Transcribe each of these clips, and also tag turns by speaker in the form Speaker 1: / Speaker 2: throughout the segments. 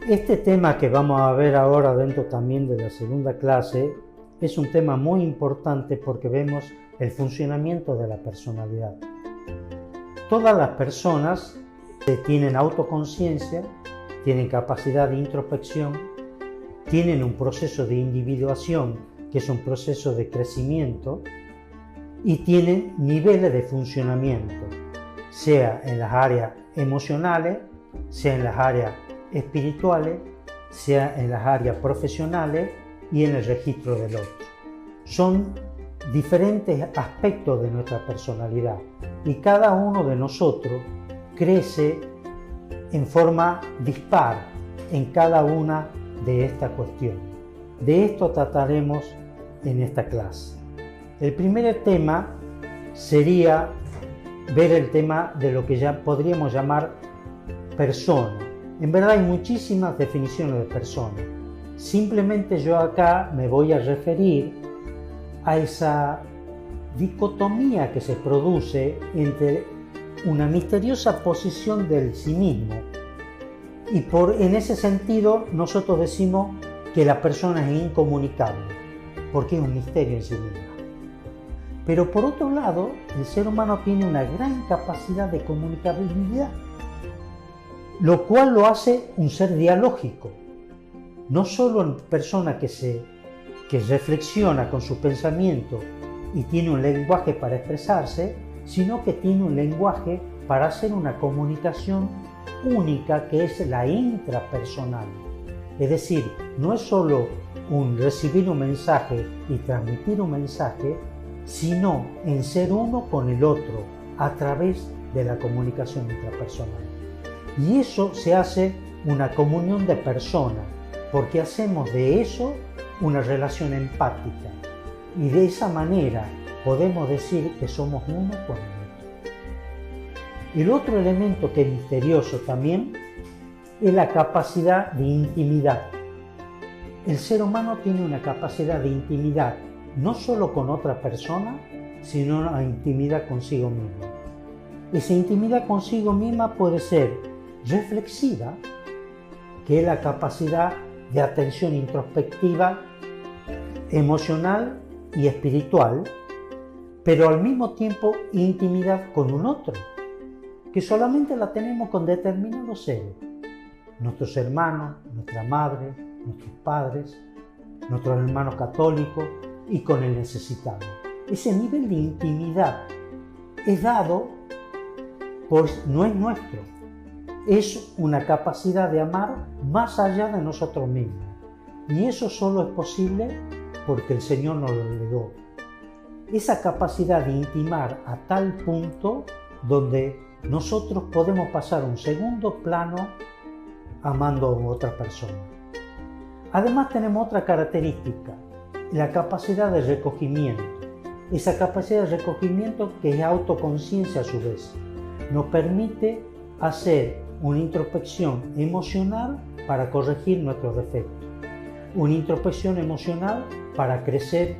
Speaker 1: Este tema que vamos a ver ahora dentro también de la segunda clase es un tema muy importante porque vemos el funcionamiento de la personalidad. Todas las personas tienen autoconciencia, tienen capacidad de introspección, tienen un proceso de individuación que es un proceso de crecimiento y tienen niveles de funcionamiento, sea en las áreas emocionales, sea en las áreas espirituales, sea en las áreas profesionales y en el registro del otro. Son diferentes aspectos de nuestra personalidad y cada uno de nosotros crece en forma dispar en cada una de estas cuestiones. De esto trataremos en esta clase. El primer tema sería ver el tema de lo que ya podríamos llamar persona. En verdad hay muchísimas definiciones de persona. Simplemente yo acá me voy a referir a esa dicotomía que se produce entre una misteriosa posición del sí mismo y en ese sentido nosotros decimos que la persona es incomunicable porque es un misterio en sí misma. Pero por otro lado, el ser humano tiene una gran capacidad de comunicabilidad, lo cual lo hace un ser dialógico, no solo en persona que reflexiona con su pensamiento y tiene un lenguaje para expresarse, sino que tiene un lenguaje para hacer una comunicación única que es la intrapersonal. Es decir, no es solo recibir un mensaje y transmitir un mensaje, sino en ser uno con el otro a través de la comunicación intrapersonal. Y eso se hace una comunión de personas, porque hacemos de eso una relación empática y de esa manera podemos decir que somos uno con el otro. El otro elemento que es misterioso también es la capacidad de intimidad. El ser humano tiene una capacidad de intimidad no solo con otra persona, sino una intimidad consigo mismo. Esa intimidad consigo misma puede ser reflexiva, que es la capacidad de atención introspectiva, emocional y espiritual, pero al mismo tiempo intimidad con un otro, que solamente la tenemos con determinados seres, nuestros hermanos, nuestra madre, nuestros padres, nuestros hermanos católicos y con el necesitado. Ese nivel de intimidad es dado, pues no es nuestro, es una capacidad de amar más allá de nosotros mismos. Y eso solo es posible porque el Señor nos lo legó. Esa capacidad de intimar a tal punto donde nosotros podemos pasar a un segundo plano amando a otra persona. Además tenemos otra característica, la capacidad de recogimiento. Esa capacidad de recogimiento que es autoconciencia a su vez, nos permite hacer una introspección emocional para corregir nuestros defectos, una introspección emocional para crecer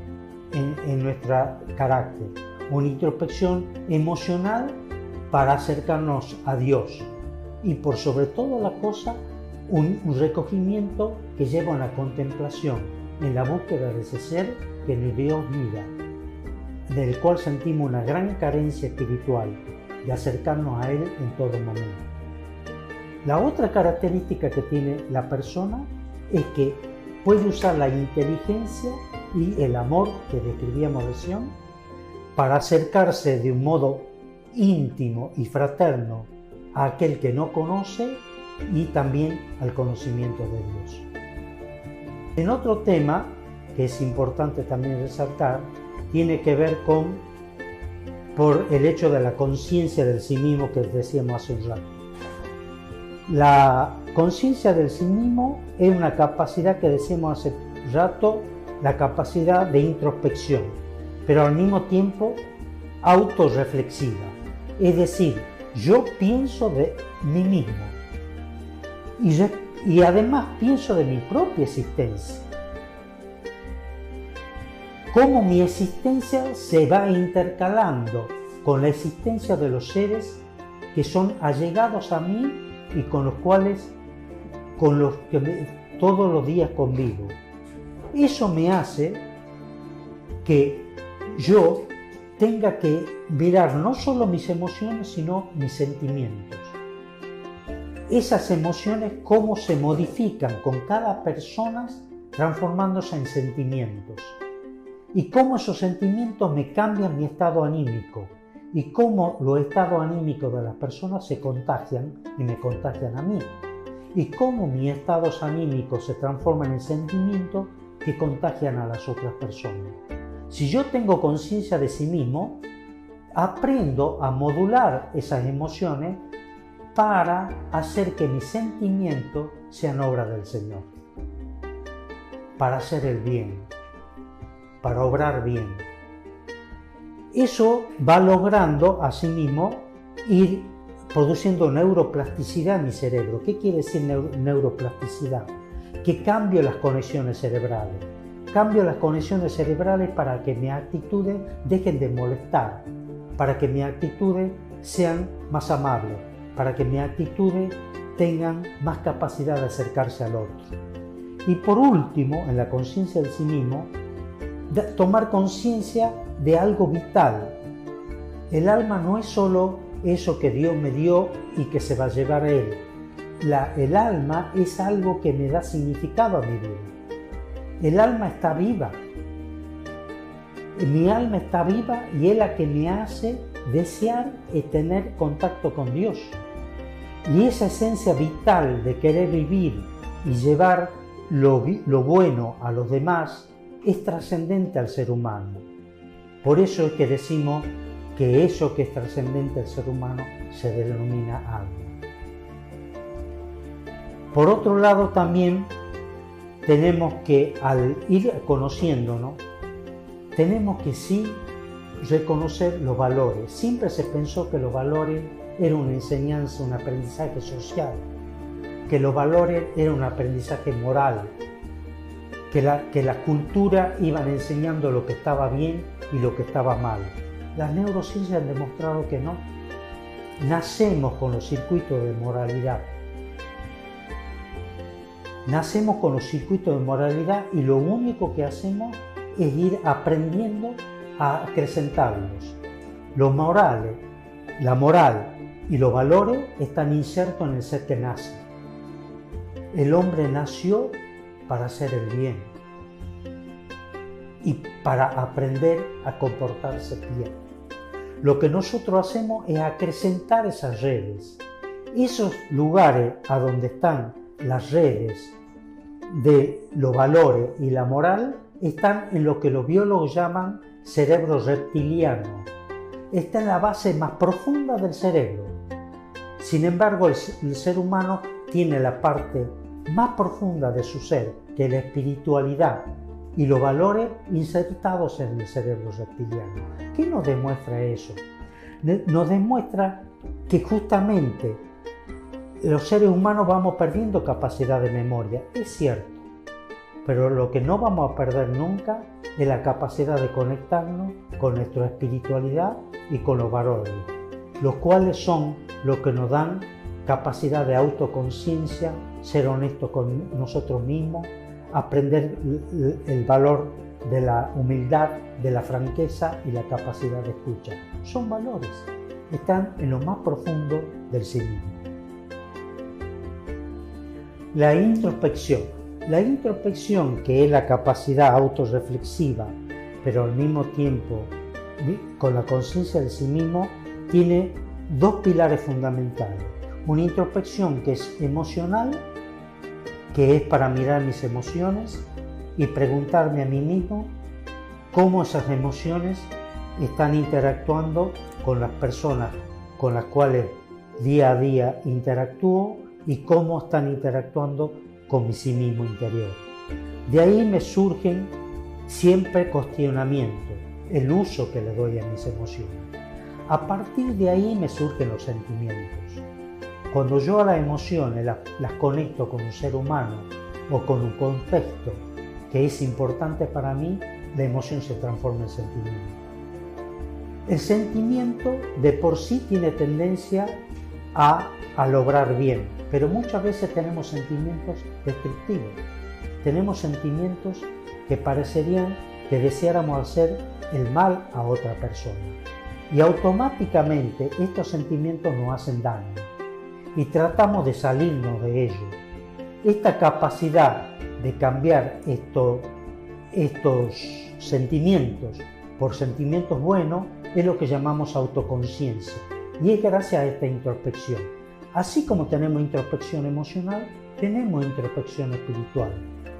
Speaker 1: en nuestro carácter, una introspección emocional para acercarnos a Dios y por sobre todas las cosas un recogimiento que lleva a la contemplación en la búsqueda de ese ser que nos dio vida, del cual sentimos una gran carencia espiritual de acercarnos a Él en todo momento. La otra característica que tiene la persona es que puede usar la inteligencia y el amor que describíamos recién para acercarse de un modo íntimo y fraterno a aquel que no conoce y también al conocimiento de Dios. En otro tema que es importante también resaltar, tiene que ver por el hecho de la conciencia del sí mismo que decíamos hace un rato. La conciencia del sí mismo es una capacidad que decíamos hace rato, la capacidad de introspección, pero al mismo tiempo autorreflexiva. Es decir, yo pienso de mí mismo y además pienso de mi propia existencia. cómo mi existencia se va intercalando con la existencia de los seres que son allegados a mí y con los que todos los días convivo. Eso me hace que yo tenga que mirar no solo mis emociones, sino mis sentimientos. Esas emociones, cómo se modifican con cada persona, transformándose en sentimientos. Y cómo esos sentimientos me cambian mi estado anímico. Y cómo los estados anímicos de las personas se contagian y me contagian a mí. Y cómo mis estados anímicos se transforman en sentimientos que contagian a las otras personas. Si yo tengo conciencia de sí mismo, aprendo a modular esas emociones para hacer que mis sentimientos sean obra del Señor, para hacer el bien, para obrar bien. Eso va logrando asimismo ir produciendo neuroplasticidad en mi cerebro. ¿Qué quiere decir neuroplasticidad? Que cambio las conexiones cerebrales. Cambio las conexiones cerebrales para que mis actitudes dejen de molestar, para que mis actitudes sean más amables, para que mis actitudes tengan más capacidad de acercarse al otro. Y por último, en la conciencia de sí mismo, tomar conciencia de algo vital. El alma no es solo eso que Dios me dio y que se va a llevar a Él. El alma es algo que me da significado a mi vida. El alma está viva. Mi alma está viva y es la que me hace desear y tener contacto con Dios. Y esa esencia vital de querer vivir y llevar lo bueno a los demás es trascendente al ser humano. Por eso es que decimos que eso que es trascendente al ser humano se denomina alma. Por otro lado, también tenemos que, al ir conociéndonos, tenemos que sí reconocer los valores. Siempre se pensó que los valores eran una enseñanza, un aprendizaje social, que los valores eran un aprendizaje moral, que la cultura iban enseñando lo que estaba bien y lo que estaba mal. Las neurociencias han demostrado que no. Nacemos con los circuitos de moralidad. Nacemos con los circuitos de moralidad y lo único que hacemos es ir aprendiendo a acrecentarlos. Los morales, la moral y los valores están insertos en el ser que nace. El hombre nació para hacer el bien y para aprender a comportarse bien. Lo que nosotros hacemos es acrecentar esas redes. Esos lugares a donde están las redes de los valores y la moral están en lo que los biólogos llaman cerebro reptiliano. Está en la base más profunda del cerebro. Sin embargo, el ser humano tiene la parte más profunda de su ser, que es la espiritualidad y los valores insertados en el cerebro reptiliano. ¿Qué nos demuestra eso? Nos demuestra que justamente los seres humanos vamos perdiendo capacidad de memoria, es cierto, pero lo que no vamos a perder nunca es la capacidad de conectarnos con nuestra espiritualidad y con los valores, los cuales son los que nos dan capacidad de autoconciencia, ser honestos con nosotros mismos, aprender el valor de la humildad, de la franqueza y la capacidad de escucha. Son valores, están en lo más profundo del sí mismo. La introspección. La introspección, que es la capacidad autorreflexiva, pero al mismo tiempo con la conciencia de sí mismo, tiene dos pilares fundamentales. Una introspección que es emocional, que es para mirar mis emociones y preguntarme a mí mismo cómo esas emociones están interactuando con las personas con las cuales día a día interactúo y cómo están interactuando con mi sí mismo interior. De ahí me surgen siempre cuestionamientos, el uso que le doy a mis emociones. A partir de ahí me surgen los sentimientos. Cuando yo a las emociones las conecto con un ser humano o con un contexto que es importante para mí, la emoción se transforma en sentimiento. El sentimiento de por sí tiene tendencia a lograr bien, pero muchas veces tenemos sentimientos destructivos. Tenemos sentimientos que parecerían que deseáramos hacer el mal a otra persona. Y automáticamente estos sentimientos nos hacen daño y tratamos de salirnos de ellos. Esta capacidad de cambiar estos sentimientos por sentimientos buenos es lo que llamamos autoconciencia, y es gracias a esta introspección. Así como tenemos introspección emocional, tenemos introspección espiritual,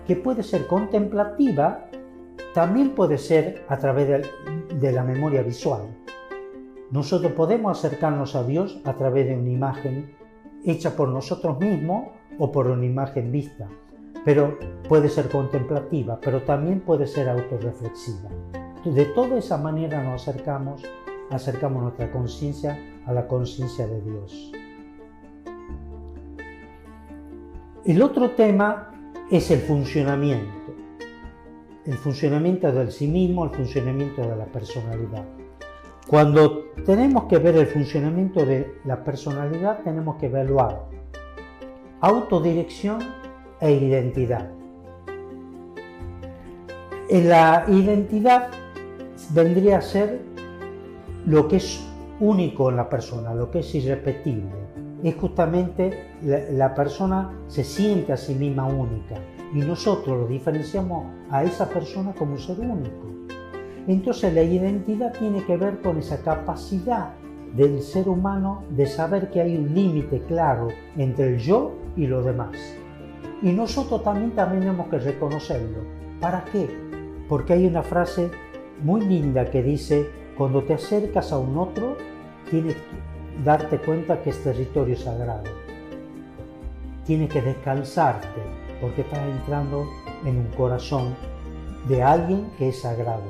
Speaker 1: que puede ser contemplativa, también puede ser a través de la memoria visual. Nosotros podemos acercarnos a Dios a través de una imagen hecha por nosotros mismos o por una imagen vista, pero puede ser contemplativa, pero también puede ser autorreflexiva. De toda esa manera nos acercamos nuestra conciencia a la conciencia de Dios. El otro tema es el funcionamiento del sí mismo, el funcionamiento de la personalidad. Cuando tenemos que ver el funcionamiento de la personalidad, tenemos que evaluar autodirección e identidad. La identidad vendría a ser lo que es único en la persona, lo que es irrepetible. Es justamente la persona se siente a sí misma única y nosotros lo diferenciamos a esa persona como un ser único. Entonces la identidad tiene que ver con esa capacidad del ser humano de saber que hay un límite claro entre el yo y lo demás. Y nosotros también tenemos que reconocerlo. ¿Para qué? Porque hay una frase muy linda que dice: cuando te acercas a un otro, tienes que darte cuenta que es territorio sagrado. Tienes que descalzarte porque estás entrando en un corazón de alguien que es sagrado,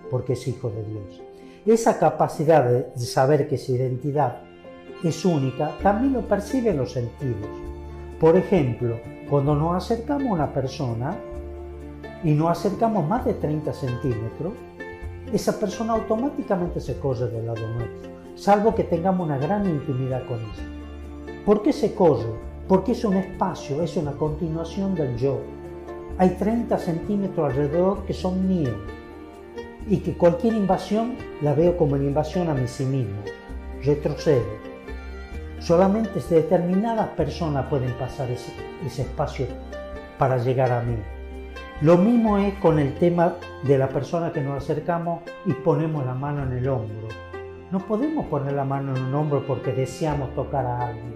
Speaker 1: porque es hijo de Dios. Esa capacidad de saber que esa identidad es única también lo perciben los sentidos. Por ejemplo, cuando nos acercamos a una persona y nos acercamos más de 30 centímetros, esa persona automáticamente se corre del lado nuestro, salvo que tengamos una gran intimidad con ella. ¿Por qué se corre? Porque es un espacio, es una continuación del yo. Hay 30 centímetros alrededor que son míos y que cualquier invasión la veo como una invasión a mí sí mismo. Retrocedo. Solamente determinadas personas pueden pasar ese espacio para llegar a mí. Lo mismo es con el tema de la persona que nos acercamos y ponemos la mano en el hombro. No podemos poner la mano en un hombro porque deseamos tocar a alguien.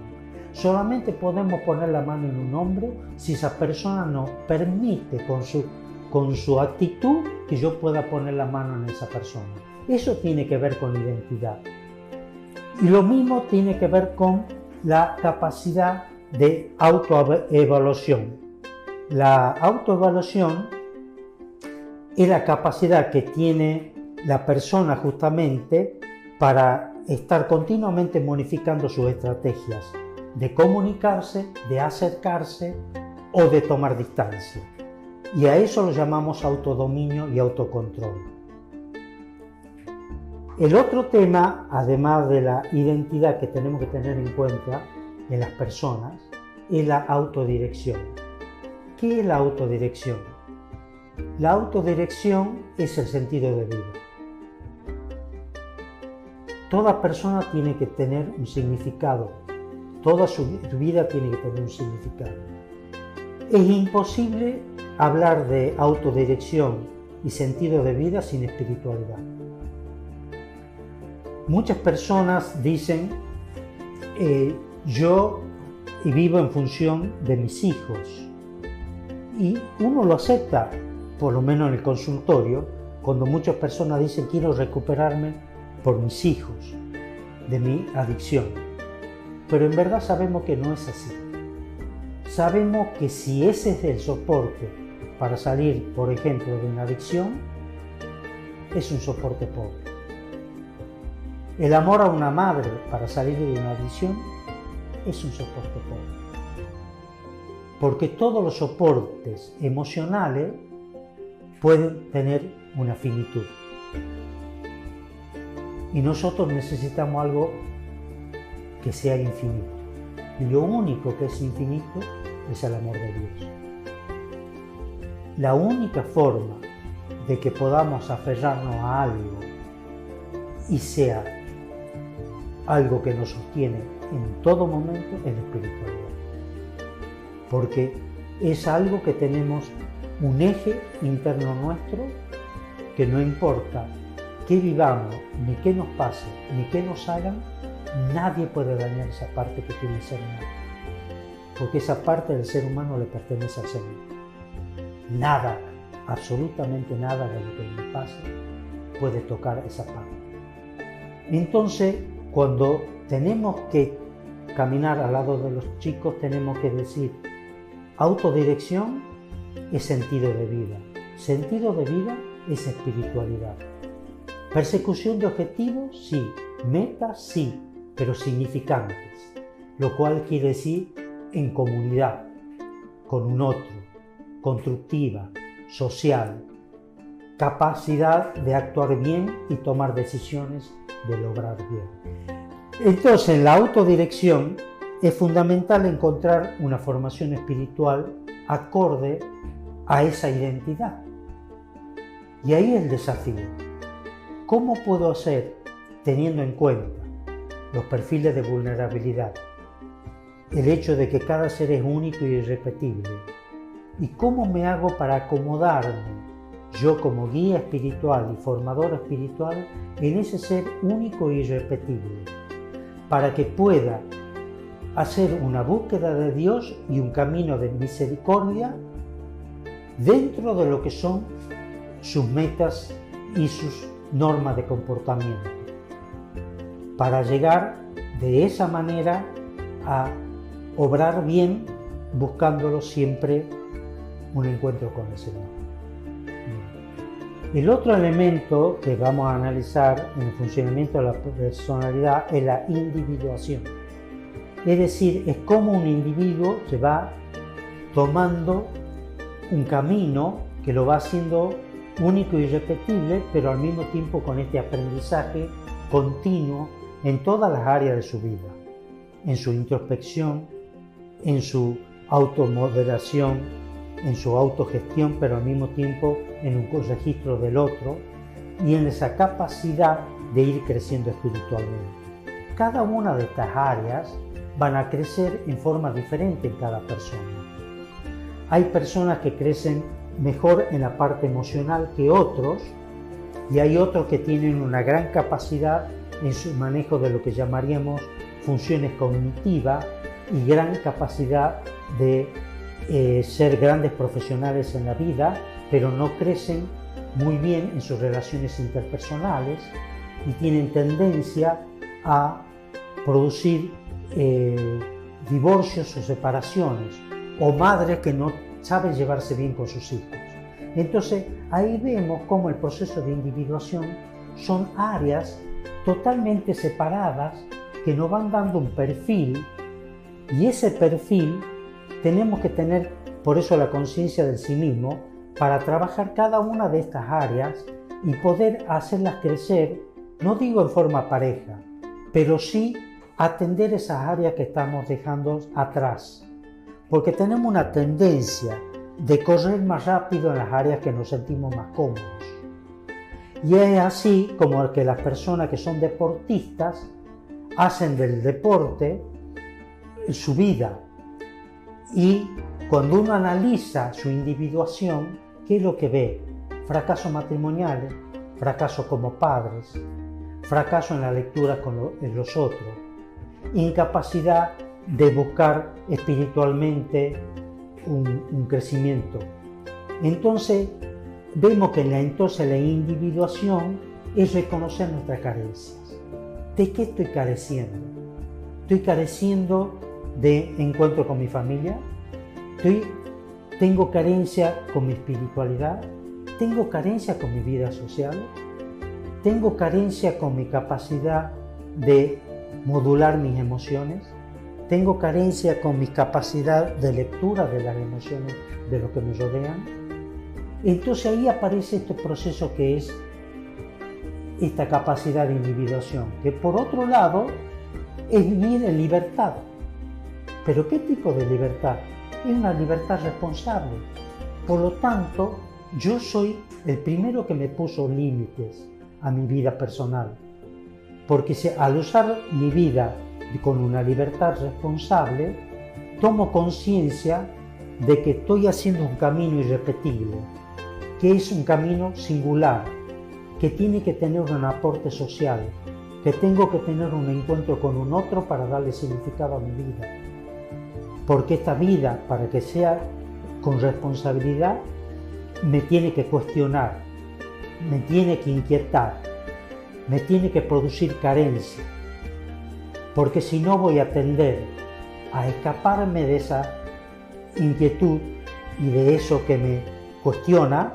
Speaker 1: Solamente podemos poner la mano en un hombro si esa persona nos permite con su actitud que yo pueda poner la mano en esa persona. Eso tiene que ver con identidad. Y lo mismo tiene que ver con la capacidad de autoevaluación. La autoevaluación es la capacidad que tiene la persona justamente para estar continuamente modificando sus estrategias de comunicarse, de acercarse o de tomar distancia. Y a eso lo llamamos autodominio y autocontrol. El otro tema, además de la identidad que tenemos que tener en cuenta en las personas, es la autodirección. ¿Qué es la autodirección? La autodirección es el sentido de vida. Toda persona tiene que tener un significado. Toda su vida tiene que tener un significado. Es imposible hablar de autodirección y sentido de vida sin espiritualidad. Muchas personas dicen, yo vivo en función de mis hijos. Y uno lo acepta, por lo menos en el consultorio, cuando muchas personas dicen, quiero recuperarme por mis hijos, de mi adicción. Pero en verdad sabemos que no es así. Sabemos que si ese es el soporte para salir, por ejemplo, de una adicción, es un soporte pobre. El amor a una madre para salir de una adicción es un soporte pobre. Porque todos los soportes emocionales pueden tener una finitud. Y nosotros necesitamos algo que sea infinito. Y lo único que es infinito es el amor de Dios. La única forma de que podamos aferrarnos a algo y sea algo que nos sostiene en todo momento es la espiritualidad. Porque es algo que tenemos un eje interno nuestro que no importa qué vivamos, ni qué nos pase, ni qué nos hagan, nadie puede dañar esa parte que tiene el ser humano. Porque esa parte del ser humano le pertenece al Señor. Nada, absolutamente nada de lo que me pase puede tocar esa parte. Entonces, cuando tenemos que caminar al lado de los chicos, tenemos que decir, autodirección es sentido de vida. Sentido de vida es espiritualidad. Persecución de objetivos, sí. Metas, sí, pero significantes. Lo cual quiere decir en comunidad, con un otro, constructiva, social, capacidad de actuar bien y tomar decisiones de lograr bien. Entonces, en la autodirección es fundamental encontrar una formación espiritual acorde a esa identidad. Y ahí el desafío. ¿Cómo puedo hacer, teniendo en cuenta los perfiles de vulnerabilidad, el hecho de que cada ser es único y irrepetible? ¿Y cómo me hago para acomodarme yo como guía espiritual y formador espiritual en ese ser único e irrepetible? Para que pueda hacer una búsqueda de Dios y un camino de misericordia dentro de lo que son sus metas y sus normas de comportamiento, para llegar de esa manera a obrar bien, buscándolo siempre un encuentro con el Señor. El otro elemento que vamos a analizar en el funcionamiento de la personalidad es la individuación. Es decir, es como un individuo se va tomando un camino que lo va haciendo único y irrepetible, pero al mismo tiempo con este aprendizaje continuo en todas las áreas de su vida, en su introspección, en su automoderación, en su autogestión, pero al mismo tiempo en un registro del otro y en esa capacidad de ir creciendo espiritualmente. Cada una de estas áreas van a crecer en forma diferente en cada persona. Hay personas que crecen mejor en la parte emocional que otros y hay otros que tienen una gran capacidad en su manejo de lo que llamaríamos funciones cognitivas y gran capacidad de ser grandes profesionales en la vida, pero no crecen muy bien en sus relaciones interpersonales y tienen tendencia a producir divorcios o separaciones, o madres que no saben llevarse bien con sus hijos. Entonces ahí vemos cómo el proceso de individuación son áreas totalmente separadas que nos van dando un perfil, y ese perfil tenemos que tener por eso la conciencia del sí mismo para trabajar cada una de estas áreas y poder hacerlas crecer, no digo en forma pareja, pero sí atender esas áreas que estamos dejando atrás, porque tenemos una tendencia de correr más rápido en las áreas que nos sentimos más cómodos. Y es así como que las personas que son deportistas hacen del deporte su vida. Y cuando uno analiza su individuación, ¿qué es lo que ve? Fracasos matrimoniales, fracaso como padres, fracaso en la lectura con los otros, incapacidad de buscar espiritualmente un crecimiento. Entonces, vemos que la individuación es reconocer nuestras carencias. ¿De qué estoy careciendo? ¿Estoy careciendo de encuentro con mi familia? ¿Tengo carencia con mi espiritualidad? ¿Tengo carencia con mi vida social? ¿Tengo carencia con mi capacidad de modular mis emociones? ¿Tengo carencia con mi capacidad de lectura de las emociones de lo que me rodean? Entonces ahí aparece este proceso que es esta capacidad de individuación, que por otro lado es vivir en libertad. ¿Pero qué tipo de libertad? Es una libertad responsable. Por lo tanto, yo soy el primero que me puso límites a mi vida personal. Porque al usar mi vida con una libertad responsable, tomo conciencia de que estoy haciendo un camino irrepetible, que es un camino singular, que tiene que tener un aporte social, que tengo que tener un encuentro con un otro para darle significado a mi vida. Porque esta vida, para que sea con responsabilidad, me tiene que cuestionar, me tiene que inquietar, me tiene que producir carencia, porque si no voy a tender a escaparme de esa inquietud y de eso que me cuestiona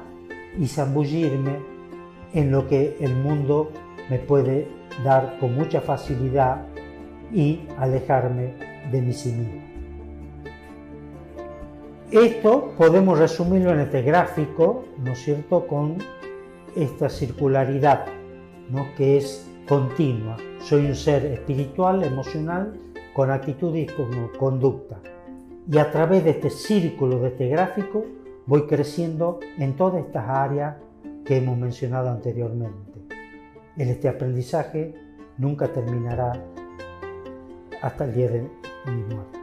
Speaker 1: y zambullirme en lo que el mundo me puede dar con mucha facilidad y alejarme de mí mismo. Esto podemos resumirlo en este gráfico, ¿no es cierto?, con esta circularidad, ¿no?, que es continua. Soy un ser espiritual, emocional, con actitud y con conducta. Y a través de este círculo, de este gráfico, voy creciendo en todas estas áreas que hemos mencionado anteriormente. Este aprendizaje nunca terminará hasta el día de mi muerte.